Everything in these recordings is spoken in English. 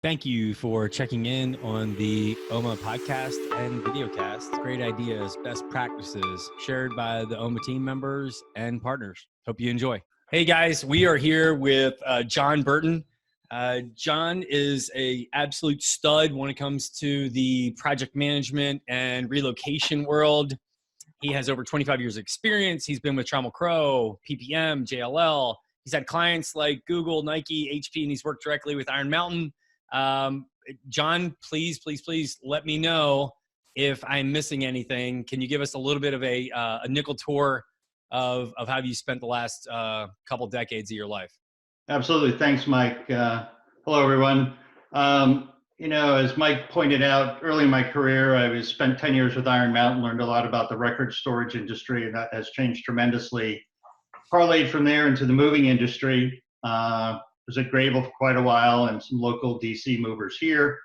Thank you for checking in on the OMA Podcast and Videocast. Great ideas, best practices shared by the OMA team members and partners. Hope you enjoy. Hey guys, we are here with John Burton. John is an absolute stud when it comes to the project management and relocation world. He has over 25 years of experience. He's been with Trammell Crow, PPM, JLL. He's had clients like Google, Nike, HP, and he's worked directly with Iron Mountain. John, please let me know if I'm missing anything. Can you give us a little bit of a nickel tour of how you spent the last couple decades of your life? Absolutely. Thanks, Mike. Hello, everyone. As Mike pointed out, early in my career, I spent 10 years with Iron Mountain, learned a lot about the record storage industry, and that has changed tremendously. Parlayed from there into the moving industry. Was at Grable for quite a while and some local DC movers here.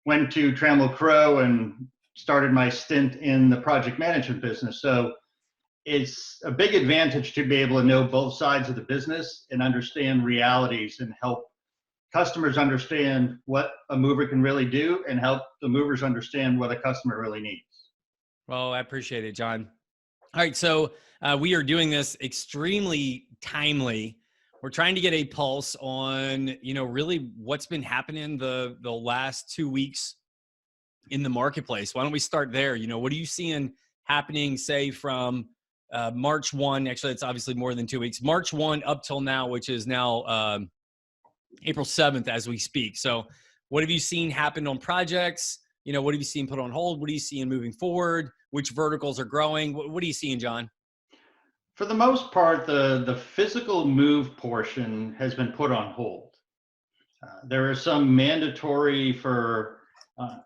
Went to Trammell Crow and started my stint in the project management business. So it's a big advantage to be able to know both sides of the business and understand realities and help customers understand what a mover can really do and help the movers understand what a customer really needs. Well, I appreciate it, John. All right, so we are doing this extremely timely. We're trying to get a pulse on, really what's been happening the last 2 weeks in the marketplace. Why don't we start there? What are you seeing happening, say, from March 1? Actually, it's obviously more than 2 weeks. March 1 up till now, which is now April 7th as we speak. So what have you seen happen on projects? What have you seen put on hold? What are you seeing moving forward? Which verticals are growing? What are you seeing, John? For the most part, the physical move portion has been put on hold. There are some mandatory for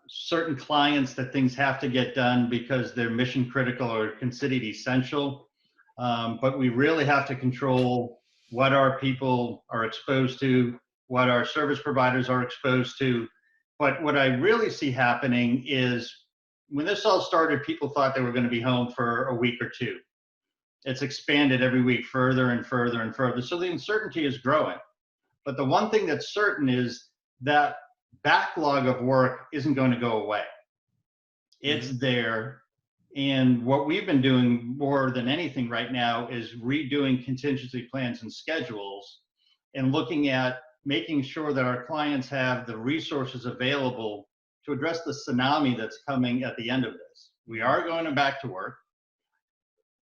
certain clients that things have to get done because they're mission critical or considered essential. But we really have to control what our people are exposed to, what our service providers are exposed to. But what I really see happening is when this all started, people thought they were going to be home for a week or two. It's expanded every week further and further and further. So the uncertainty is growing. But the one thing that's certain is that backlog of work isn't going to go away. It's there. And what we've been doing more than anything right now is redoing contingency plans and schedules and looking at making sure that our clients have the resources available to address the tsunami that's coming at the end of this. We are going back to work.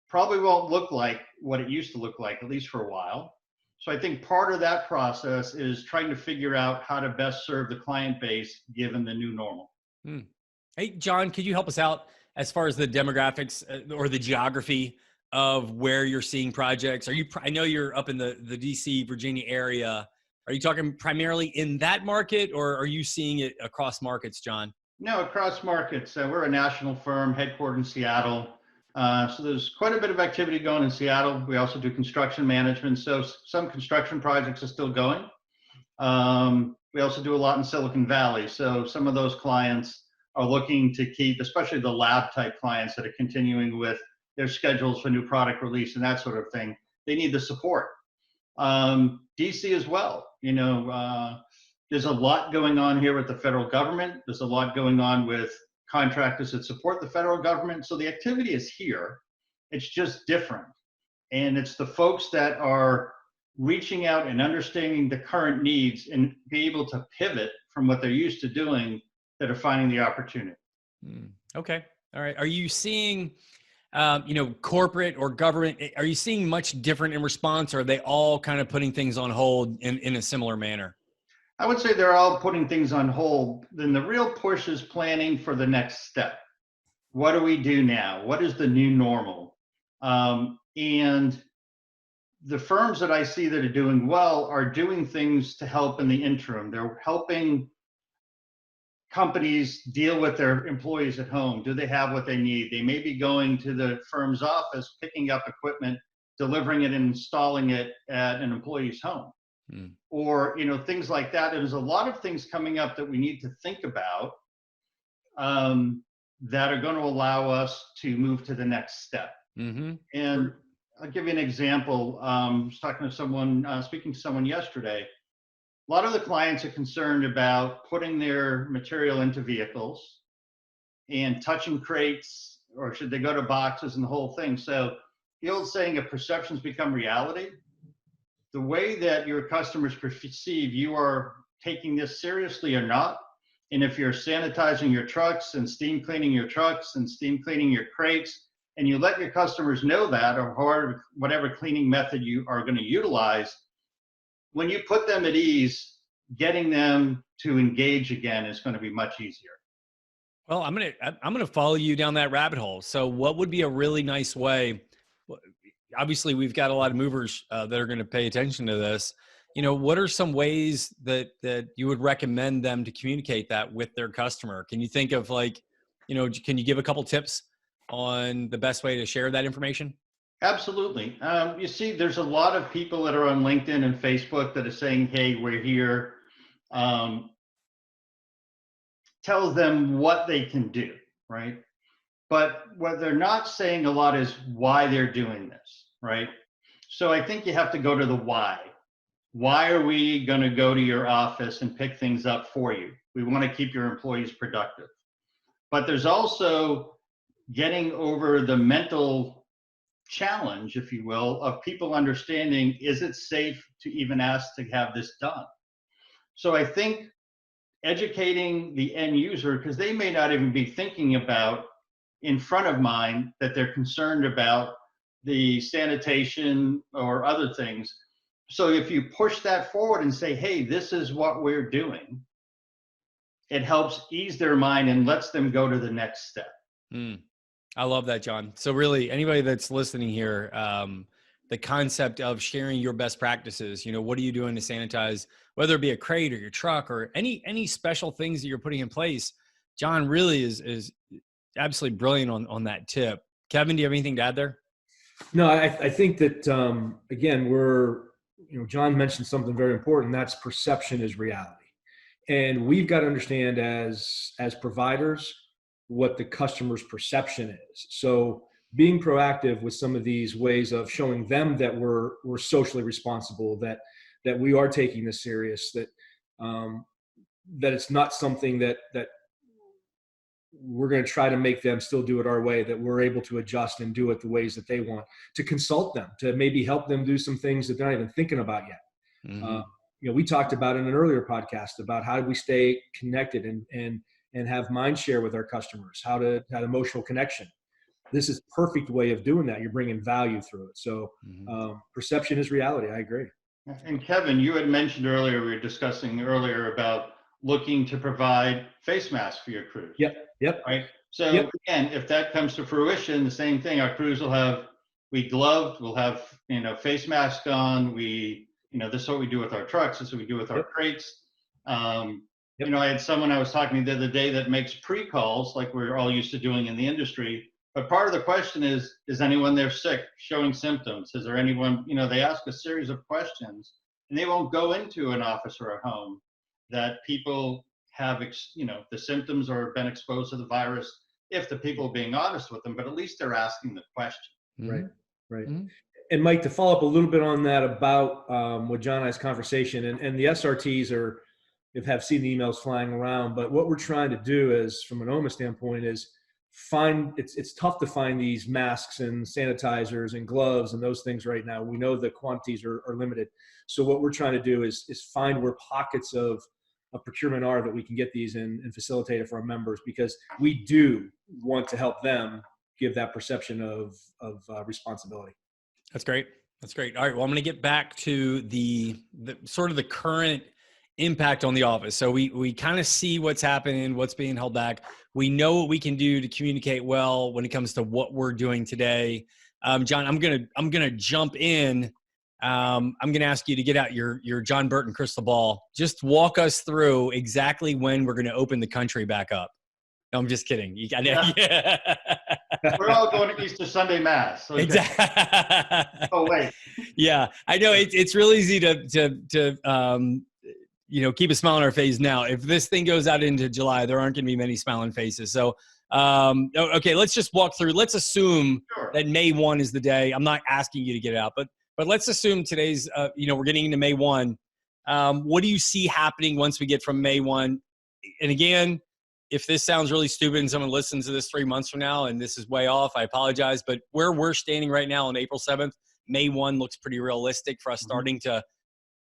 Probably won't look like what it used to look like, at least for a while. So I think part of that process is trying to figure out how to best serve the client base given the new normal. Hey, John, could you help us out as far as the demographics or the geography of where you're seeing projects? I know you're up in the DC, Virginia area. Are you talking primarily in that market, or are you seeing it across markets, John? No, across markets. We're a national firm headquartered in Seattle. So there's quite a bit of activity going in Seattle. We also do construction management. So some construction projects are still going. We also do a lot in Silicon Valley. So some of those clients are looking to keep, especially the lab type clients that are continuing with their schedules for new product release and that sort of thing. They need the support. DC as well. There's a lot going on here with the federal government. There's a lot going on with contractors that support the federal government. So the activity is here. It's just different. And it's the folks that are reaching out and understanding the current needs and be able to pivot from what they're used to doing that are finding the opportunity. Okay. All right. Are you seeing, corporate or government, are you seeing much different in response, or are they all kind of putting things on hold in a similar manner? I would say they're all putting things on hold. Then the real push is planning for the next step. What do we do now? What is the new normal? And the firms that I see that are doing well are doing things to help in the interim. They're helping companies deal with their employees at home. Do they have what they need? They may be going to the firm's office, picking up equipment, delivering it and installing it at an employee's home. Or things like that. There's a lot of things coming up that we need to think about that are going to allow us to move to the next step. And I'll give you an example. I was talking to someone, speaking to someone yesterday. a lot of the clients are concerned about putting their material into vehicles and touching crates, or should they go to boxes and the whole thing. So the old saying, if perceptions become reality, the way that your customers perceive you are taking this seriously or not, and if you're sanitizing your trucks and steam cleaning your trucks and steam cleaning your crates, and you let your customers know that, or whatever cleaning method you are going to utilize, when you put them at ease, getting them to engage again is going to be much easier. Well, I'm gonna follow you down that rabbit hole. So, what would be a really nice way? Obviously, we've got a lot of movers that are going to pay attention to this. What are some ways that you would recommend them to communicate that with their customer? Can you think of can you give a couple tips on the best way to share that information? Absolutely. You see, there's a lot of people that are on LinkedIn and Facebook that are saying, hey, we're here. Tells them what they can do, right? But what they're not saying a lot is why they're doing this, right? So I think you have to go to the why. Why are we going to go to your office and pick things up for you? We want to keep your employees productive. But there's also getting over the mental challenge, if you will, of people understanding, is it safe to even ask to have this done? So I think educating the end user, because they may not even be thinking about in front of mind that they're concerned about the sanitation or other things. So if you push that forward and say, hey, this is what we're doing, it helps ease their mind and lets them go to the next step. I love that, John. So really, anybody that's listening here, the concept of sharing your best practices, what are you doing to sanitize, whether it be a crate or your truck or any special things that you're putting in place. John really is absolutely brilliant on that tip. Kevin, do you have anything to add there? No, I think that, again, John mentioned something very important. That's perception is reality. And we've got to understand as providers what the customer's perception is. So being proactive with some of these ways of showing them that we're socially responsible, that we are taking this serious, that it's not something that we're going to try to make them still do it our way, that we're able to adjust and do it the ways that they want, to consult them, to maybe help them do some things that they're not even thinking about yet. Mm-hmm. We talked about in an earlier podcast about how do we stay connected and have mind share with our customers, how to have emotional connection. This is a perfect way of doing that. You're bringing value through it. So perception is reality. I agree. And Kevin, you had mentioned earlier, we were discussing earlier about looking to provide face masks for your crews. Yep. Right. So again, if that comes to fruition, the same thing, our crews will have, we'll have, face mask on. This is what we do with our trucks. This is what we do with our crates. I had someone I was talking to the other day that makes pre-calls like we're all used to doing in the industry. But part of the question is anyone there sick, showing symptoms? Is there anyone, they ask a series of questions, and they won't go into an office or a home that people have, the symptoms or been exposed to the virus, if the people are being honest with them, but at least they're asking the question. Right. Mm-hmm. And Mike, to follow up a little bit on that about with John and I's conversation, and the SRTs have seen the emails flying around, but what we're trying to do is, from an OMA standpoint, is it's tough to find these masks and sanitizers and gloves and those things right now. We know the quantities are limited. So what we're trying to do is find where pockets of procurement are that we can get these and facilitate it for our members, because we do want to help them give that perception of responsibility. That's great. All right. Well, I'm going to get back to the sort of the current impact on the office. So we kind of see what's happening, what's being held back. We know what we can do to communicate well when it comes to what we're doing today. John, I'm gonna jump in. I'm gonna ask you to get out your John Burton crystal ball. Just walk us through exactly when we're gonna open the country back up. No, I'm just kidding. Yeah. We're all going to Easter Sunday Mass. Okay. Exactly. Oh wait. Yeah, I know it's real easy to keep a smile on our face now. If this thing goes out into July, there aren't going to be many smiling faces. So, okay, let's just walk through. Let's assume that May 1 is the day. I'm not asking you to get it out, but let's assume today's, we're getting into May 1. What do you see happening once we get from May 1? And again, if this sounds really stupid and someone listens to this 3 months from now and this is way off, I apologize. But where we're standing right now on April 7th, May 1 looks pretty realistic for us starting to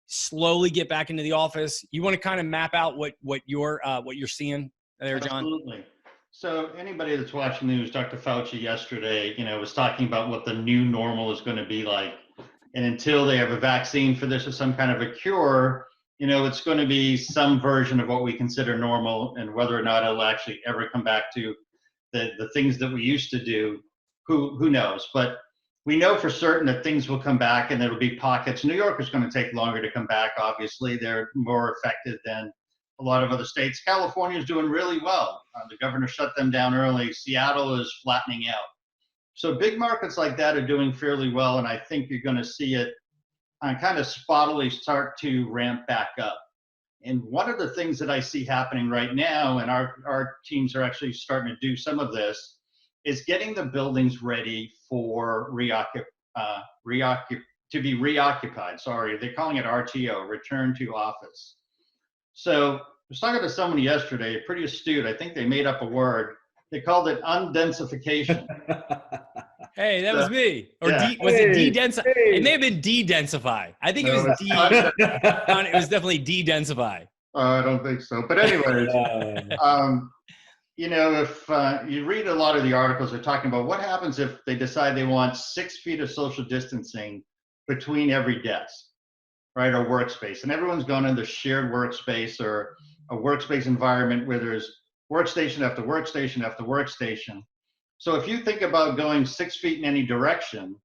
slowly get back into the office. You want to kind of map out what you're seeing there, John? Absolutely. So anybody that's watching the news, Dr. Fauci yesterday, was talking about what the new normal is going to be like. And until they have a vaccine for this or some kind of a cure, it's going to be some version of what we consider normal, and whether or not it'll actually ever come back to the things that we used to do, who knows? But we know for certain that things will come back, and there'll be pockets. New York is going to take longer to come back. Obviously, they're more affected than a lot of other states. California is doing really well. The governor shut them down early. Seattle is flattening out. So big markets like that are doing fairly well, and I think you're going to see it kind of spottily start to ramp back up. And one of the things that I see happening right now, and our teams are actually starting to do some of this, is getting the buildings ready for to be reoccupied. Sorry, they're calling it RTO, return to office. So I was talking to someone yesterday, pretty astute. I think they made up a word. They called it undensification. Hey, that was me. Or yeah. was it de-densify? It may have been de-densify. I think it was it was definitely de-densify. I don't think so. But anyways, if you read a lot of the articles, they're talking about what happens if they decide they want 6 feet of social distancing between every desk, right, or workspace. And everyone's gone into shared workspace or a workspace environment where there's workstation after workstation after workstation. So if you think about going 6 feet in any direction,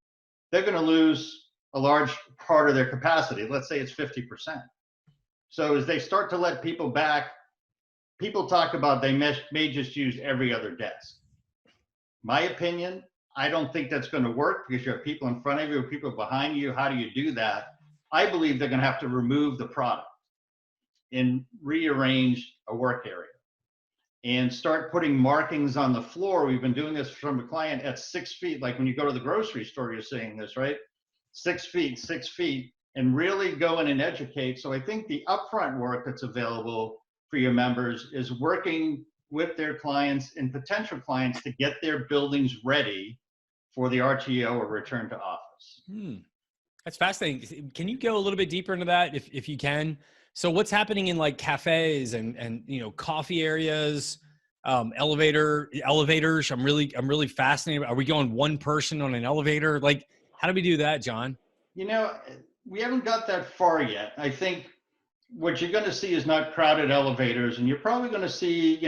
they're going to lose a large part of their capacity. Let's say it's 50%. So as they start to let people back, people talk about they may just use every other desk. My opinion, I don't think that's going to work because you have people in front of you, people behind you. How do you do that? I believe they're going to have to remove the product and rearrange a work area and start putting markings on the floor. We've been doing this from a client at 6 feet. Like when you go to the grocery store, you're seeing this, right? 6 feet, and really go in and educate. So I think the upfront work that's available for your members is working with their clients and potential clients to get their buildings ready for the RTO or return to office. That's fascinating. Can you go a little bit deeper into that if you can? So what's happening in like cafes and coffee areas, elevators? I'm really fascinated. Are we going one person on an elevator? Like, how do we do that, John? We haven't got that far yet. I think what you're going to see is not crowded elevators, and you're probably going to see,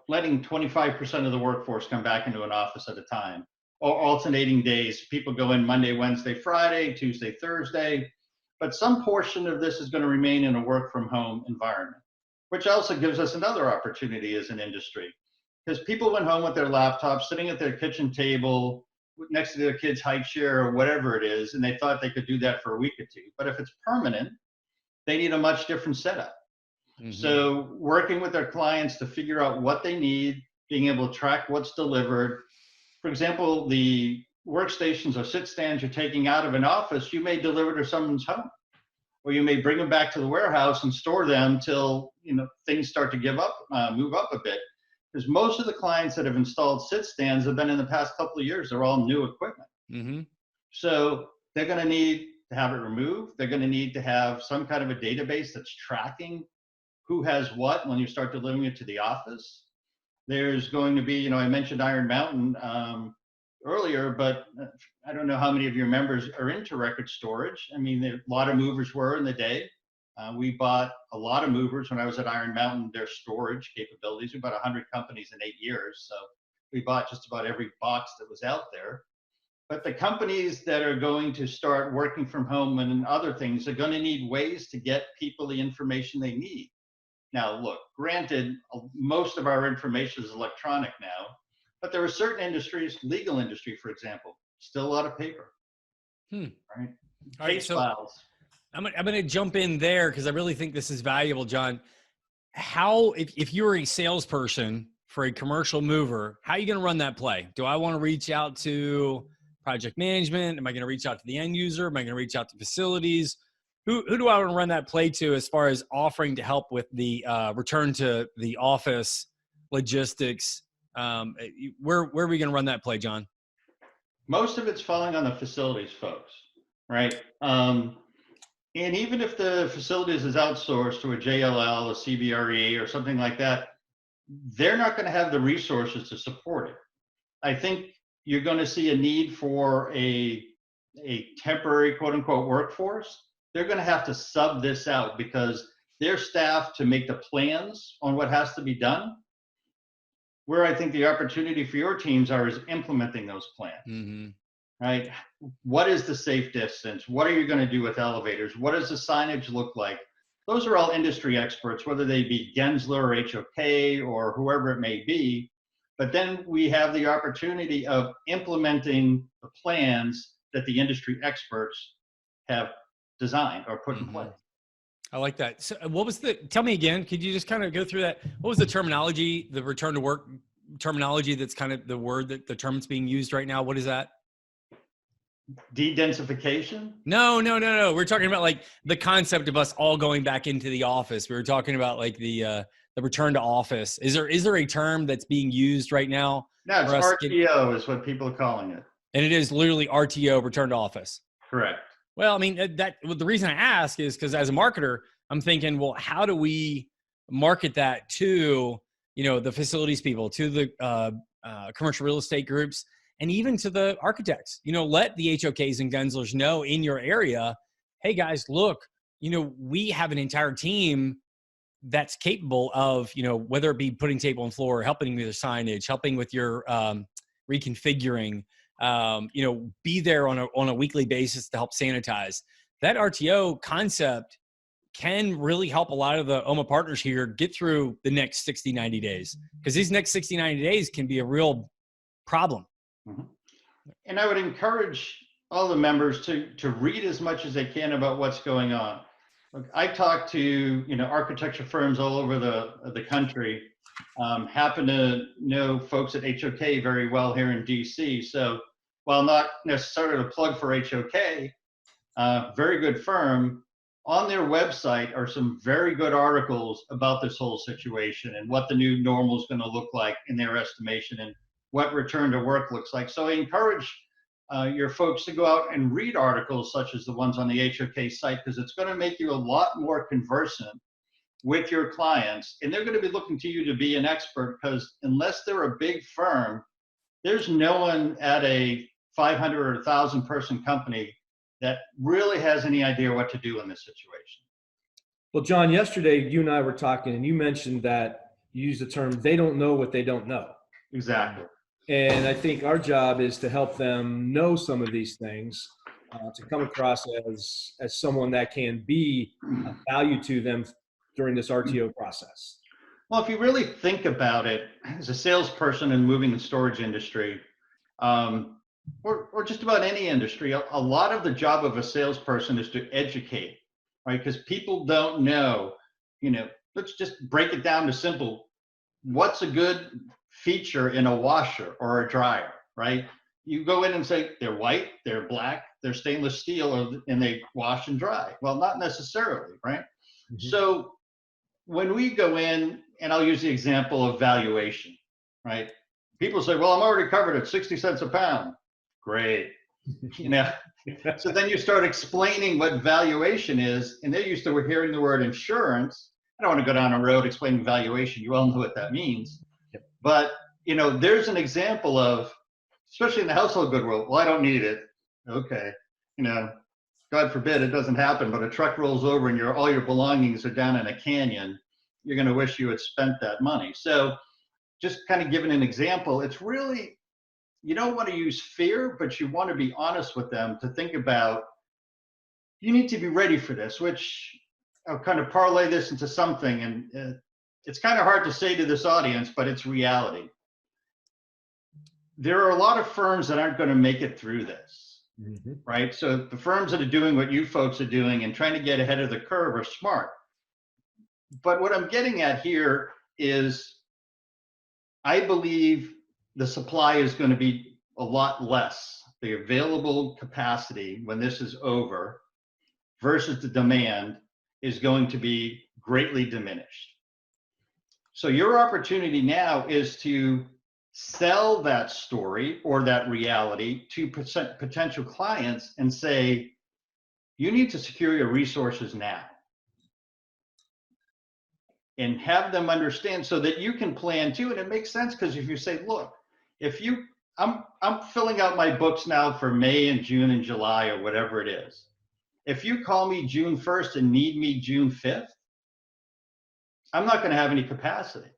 letting 25% of the workforce come back into an office at a time, or alternating days. People go in Monday, Wednesday, Friday, Tuesday, Thursday. But some portion of this is going to remain in a work from home environment, which also gives us another opportunity as an industry, because people went home with their laptops, sitting at their kitchen table next to their kid's high chair or whatever it is, and they thought they could do that for a week or two. But if it's permanent, they need a much different setup. So working with their clients to figure out what they need, being able to track what's delivered. For example, the workstations or sit stands you're taking out of an office, you may deliver to someone's home, or you may bring them back to the warehouse and store them till things start to move up a bit. Because most of the clients that have installed sit stands have been in the past couple of years. They're all new equipment. So they're going to need to have it removed. They're going to need to have some kind of a database that's tracking who has what when you start delivering it to the office. There's going to be, I mentioned Iron Mountain earlier, but I don't know how many of your members are into record storage. I mean, a lot of movers were in the day. We bought a lot of movers when I was at Iron Mountain, their storage capabilities. We bought 100 companies in 8 years. So we bought just about every box that was out there. But the companies that are going to start working from home and other things are going to need ways to get people the information they need. Now, look, granted, most of our information is electronic now, but there are certain industries, legal industry, for example, still a lot of paper. Right? All right, so files. I'm going to jump in there because I really think this is valuable, John. If you're a salesperson for a commercial mover, how are you going to run that play? Do I want to reach out to project management? Am I going to reach out to the end user? Am I going to reach out to facilities? Who do I want to run that play to as far as offering to help with the return to the office logistics? Where are we going to run that play, John? Most of it's falling on the facilities folks, right? And even if the facilities is outsourced to a JLL, a CBRE, or something like that, they're not going to have the resources to support it. I think you're going to see a need for a temporary, quote unquote, workforce. They're going to have to sub this out because they're staffed to make the plans on what has to be done. Where I think the opportunity for your teams is implementing those plans, right? What is the safe distance? What are you going to do with elevators? What does the signage look like? Those are all industry experts, whether they be Gensler or HOK or whoever it may be. But then we have the opportunity of implementing the plans that the industry experts have designed or put in place. I like that. So tell me again, could you just kind of go through that? What was the terminology, the return to work terminology that's kind of the word that the term that's being used right now? What is that? De-densification? No. We're talking about like the concept of us all going back into the office. We were talking about like the return to office. Is there a term that's being used right now? No, it's RTO is what people are calling it. And it is literally RTO, return to office. Correct. Well, I mean, the reason I ask is because as a marketer, I'm thinking, well, how do we market that to, the facilities people, to the commercial real estate groups, and even to the architects? Let the HOKs and Genslers know in your area, hey guys, look, we have an entire team that's capable of, whether it be putting table and floor, helping with your signage, helping with your reconfiguring, be there on a weekly basis to help sanitize. That RTO concept can really help a lot of the OMA partners here get through the next 60, 90 days, because these next 60, 90 days can be a real problem. And I would encourage all the members to read as much as they can about what's going on. Look, I talk to, architecture firms all over the country. Happen to know folks at HOK very well here in DC. So while not necessarily a plug for HOK, very good firm, on their website are some very good articles about this whole situation and what the new normal is going to look like in their estimation and what return to work looks like. So I encourage your folks to go out and read articles such as the ones on the HOK site, because it's going to make you a lot more conversant with your clients, and they're going to be looking to you to be an expert, because unless they're a big firm, there's no one at a 500 or 1,000 person company that really has any idea what to do in this situation. Well, John, yesterday you and I were talking, and you mentioned that you used the term, they don't know what they don't know. Exactly. And I think our job is to help them know some of these things, to come across as someone that can be of value to them during this RTO process. Well, if you really think about it, as a salesperson in the moving and storage industry, or just about any industry, a lot of the job of a salesperson is to educate, right? Because people don't know, let's just break it down to simple. What's a good feature in a washer or a dryer, right? You go in and say, they're white, they're black, they're stainless steel, and they wash and dry. Well, not necessarily, right? So when we go in, and I'll use the example of valuation, right? People say, well, I'm already covered at 60 cents a pound. Great. So then you start explaining what valuation is, and they're used to hearing the word insurance. I don't want to go down a road explaining valuation. You all know what that means. But, there's an example of, especially in the household good world, well, I don't need it. Okay. God forbid it doesn't happen, but a truck rolls over and all your belongings are down in a canyon. You're going to wish you had spent that money. So just kind of giving an example, it's really, you don't want to use fear, but you want to be honest with them to think about, you need to be ready for this, which I'll kind of parlay this into something. And it's kind of hard to say to this audience, but it's reality. There are a lot of firms that aren't going to make it through this, right? So the firms that are doing what you folks are doing and trying to get ahead of the curve are smart. But what I'm getting at here is, I believe the supply is going to be a lot less, the available capacity when this is over, versus the demand is going to be greatly diminished. So your opportunity now is to sell that story or that reality to potential clients and say, you need to secure your resources now. And have them understand so that you can plan too. And it makes sense, because if you say, look, I'm filling out my books now for May and June and July or whatever it is. If you call me June 1st and need me June 5th, I'm not going to have any capacity.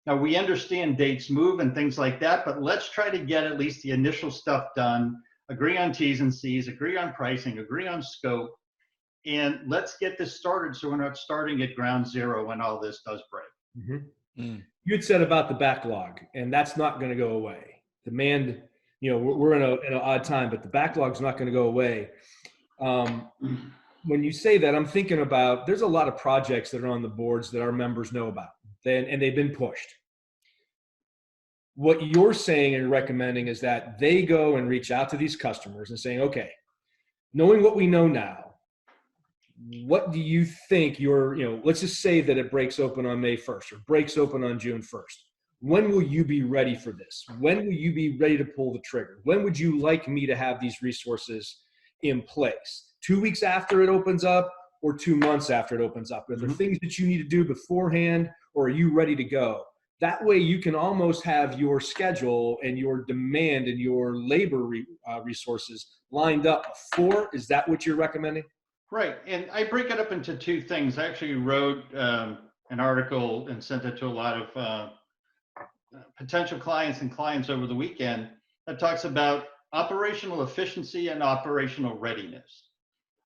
Now, we understand dates move and things like that, but let's try to get at least the initial stuff done, agree on T's and C's, agree on pricing, agree on scope, and let's get this started so we're not starting at ground zero when all this does break. Mm-hmm. Mm. You had said about the backlog, and that's not going to go away. Demand, we're in an odd time, but the backlog's not going to go away. When you say that, I'm thinking about, there's a lot of projects that are on the boards that our members know about, and they've been pushed. What you're saying and recommending is that they go and reach out to these customers and saying, okay, knowing what we know now, what do you think let's just say that it breaks open on May 1st or breaks open on June 1st. When will you be ready for this? When will you be ready to pull the trigger? When would you like me to have these resources in place? 2 weeks after it opens up or 2 months after it opens up? Are there things that you need to do beforehand, or are you ready to go? That way you can almost have your schedule and your demand and your labor resources lined up before. Is that what you're recommending? Right. And I break it up into two things. I actually wrote an article and sent it to a lot of potential clients and clients over the weekend that talks about operational efficiency and operational readiness.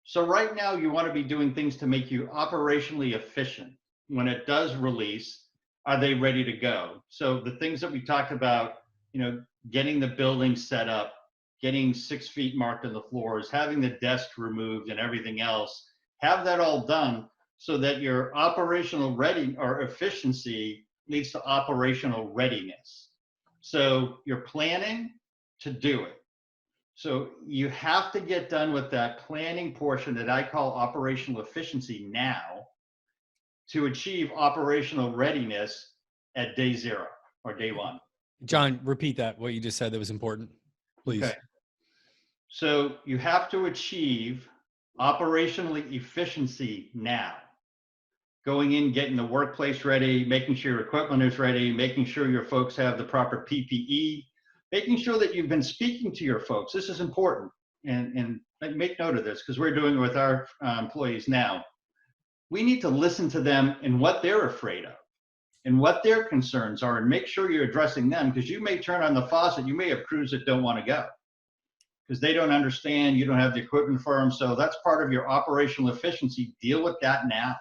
So right now you want to be doing things to make you operationally efficient. When it does release, are they ready to go? So the things that we talked about, getting the building set up, getting 6 feet marked on the floors, having the desk removed and everything else, have that all done so that your operational efficiency leads to operational readiness. So you're planning to do it. So you have to get done with that planning portion that I call operational efficiency now to achieve operational readiness at day zero or day one. John, repeat that, what you just said, that was important, please. Okay. So you have to achieve operational efficiency now. Going in, getting the workplace ready, making sure your equipment is ready, making sure your folks have the proper PPE, making sure that you've been speaking to your folks. This is important. And make note of this, because we're doing it with our employees now. We need to listen to them and what they're afraid of and what their concerns are, and make sure you're addressing them, because you may turn on the faucet. You may have crews that don't want to go because they don't understand, you don't have the equipment for them. So that's part of your operational efficiency. Deal with that now,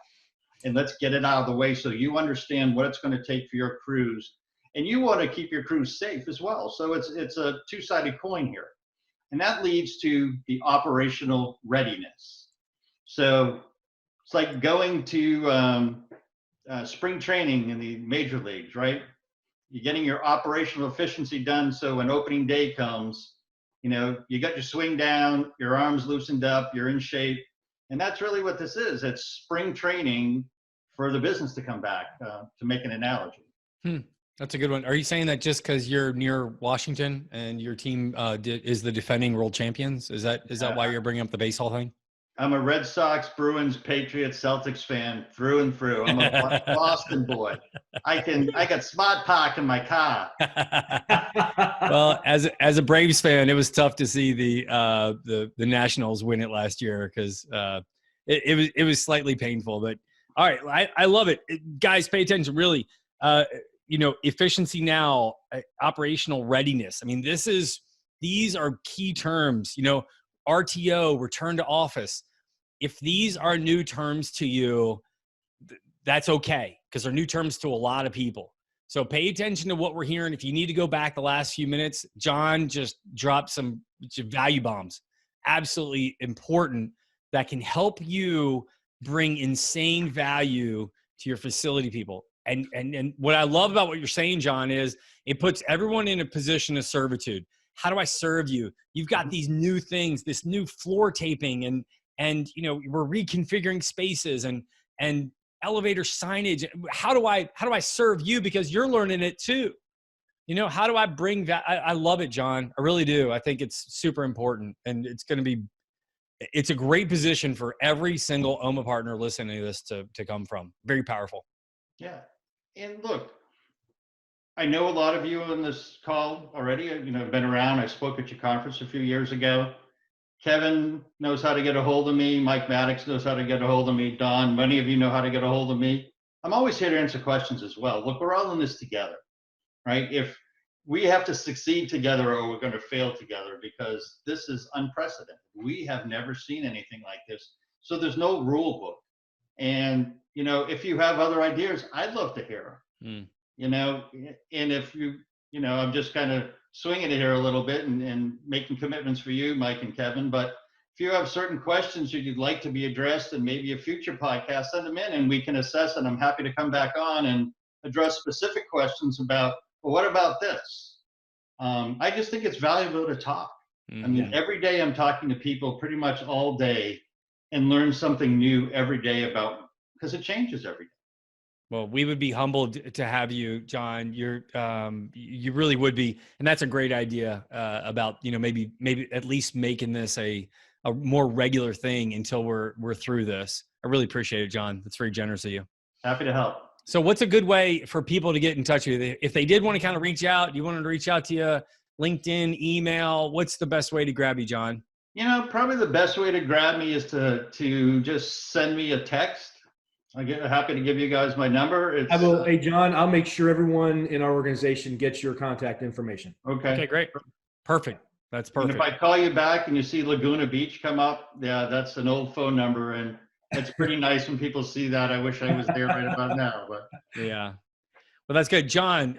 and let's get it out of the way so you understand what it's going to take for your crews. And you want to keep your crews safe as well. So it's a two-sided coin here. And that leads to the operational readiness. So it's like going to spring training in the major leagues, right? You're getting your operational efficiency done so when opening day comes, you got your swing down, your arms loosened up, you're in shape. And that's really what this is. It's spring training for the business to come back, to make an analogy. That's a good one. Are you saying that just because you're near Washington and your team is the defending world champions? Is that why you're bringing up the baseball thing? I'm a Red Sox, Bruins, Patriots, Celtics fan through and through. I'm a Boston boy. I got Smart Park in my car. Well, as a Braves fan, it was tough to see the Nationals win it last year, because it was slightly painful. But all right, I love it. Guys, pay attention. Really, efficiency now, operational readiness. I mean, these are key terms. RTO, return to office. If these are new terms to you, that's okay, because they're new terms to a lot of people. So pay attention to what we're hearing. If you need to go back the last few minutes, John just dropped some value bombs. Absolutely important, that can help you bring insane value to your facility people. And what I love about what you're saying, John, is it puts everyone in a position of servitude. How do I serve you? You've got these new things, this new floor taping and we're reconfiguring spaces and elevator signage. How do I serve you, because you're learning it too? How do I bring that? I love it, John. I really do. I think it's super important, and it's a great position for every single OMA partner listening to this to come from. Very powerful. Yeah. And look, I know a lot of you on this call already, been around. I spoke at your conference a few years ago. Kevin knows how to get a hold of me. Mike Maddox knows how to get a hold of me. Don, many of you know how to get a hold of me. I'm always here to answer questions as well. Look, we're all in this together, right? If we have to succeed together or we're going to fail together, because this is unprecedented. We have never seen anything like this. So there's no rule book. And, if you have other ideas, I'd love to hear them. And if I'm just kind of swinging it here a little bit and making commitments for you, Mike and Kevin. But if you have certain questions that you'd like to be addressed in maybe a future podcast, send them in and we can assess it. I'm happy to come back on and address specific questions about, well, what about this? I just think it's valuable to talk. I mean, every day I'm talking to people pretty much all day and learn something new every day because it changes every day. Well, we would be humbled to have you, John. You really would be, and that's a great idea about maybe at least making this a more regular thing until we're through this. I really appreciate it, John. That's very generous of you. Happy to help. So, what's a good way for people to get in touch with you if they did want to kind of reach out? You wanted to reach out to you, LinkedIn, email. What's the best way to grab you, John? Probably the best way to grab me is to just send me a text. I'm happy to give you guys my number. Hey, John, I'll make sure everyone in our organization gets your contact information. Okay, great. Perfect. That's perfect. And if I call you back and you see Laguna Beach come up, yeah, that's an old phone number. And it's pretty nice when people see that. I wish I was there right about now. But yeah. Well, that's good. John,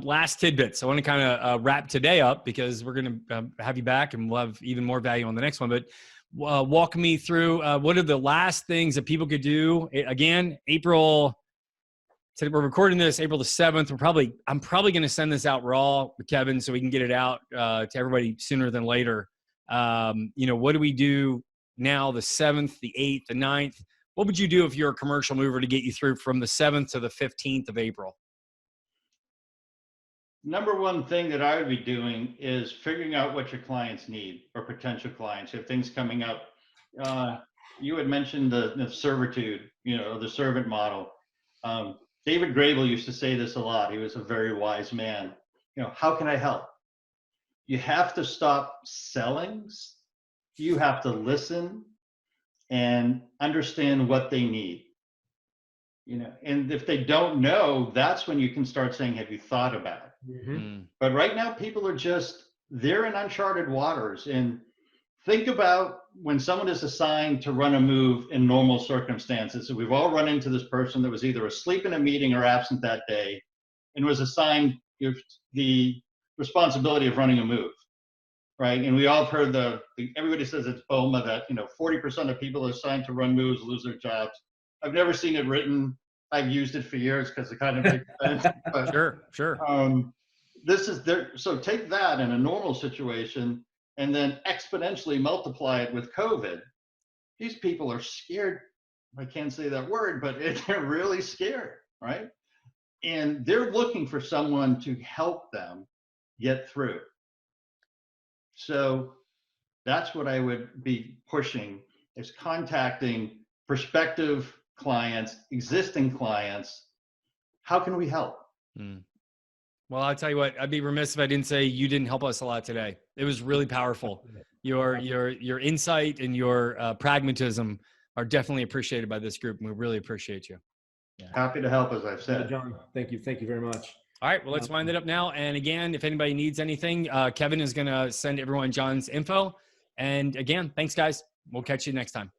last tidbits. I want to kind of wrap today up because we're going to have you back and we'll have even more value on the next one. But walk me through what are the last things that people could do. Again, we're recording this April the 7th. I'm probably going to send this out raw with Kevin so we can get it out to everybody sooner than later. What do we do now, the 7th, the 8th, the 9th? What would you do if you're a commercial mover to get you through from the 7th to the 15th of April? Number one thing that I would be doing is figuring out what your clients need or potential clients. If things coming up, you had mentioned the servitude, the servant model. David Grable used to say this a lot. He was a very wise man. How can I help? You have to stop selling. You have to listen and understand what they need. And if they don't know, that's when you can start saying, have you thought about it? Mm-hmm. But right now, people are they're in uncharted waters. And think about when someone is assigned to run a move in normal circumstances. So we've all run into this person that was either asleep in a meeting or absent that day and was assigned the responsibility of running a move, right? And we all have heard everybody says it's OMA that, 40% of people assigned to run moves lose their jobs. I've never seen it written. I've used it for years because it kind of makes sense. But, sure. So take that in a normal situation and then exponentially multiply it with COVID. These people are scared. I can't say that word, but they're really scared, right? And they're looking for someone to help them get through. So that's what I would be pushing, is contacting prospective clients, existing clients. How can we help? Well, I'll tell you what, I'd be remiss if I didn't say you didn't help us a lot today. It was really powerful. Your insight and your pragmatism are definitely appreciated by this group, and we really appreciate you. Yeah. Happy to help, as I've said. John, thank you very much. All right, well, let's wind it up now. And again, if anybody needs anything, Kevin is going to send everyone John's info. And again, thanks, guys. We'll catch you next time.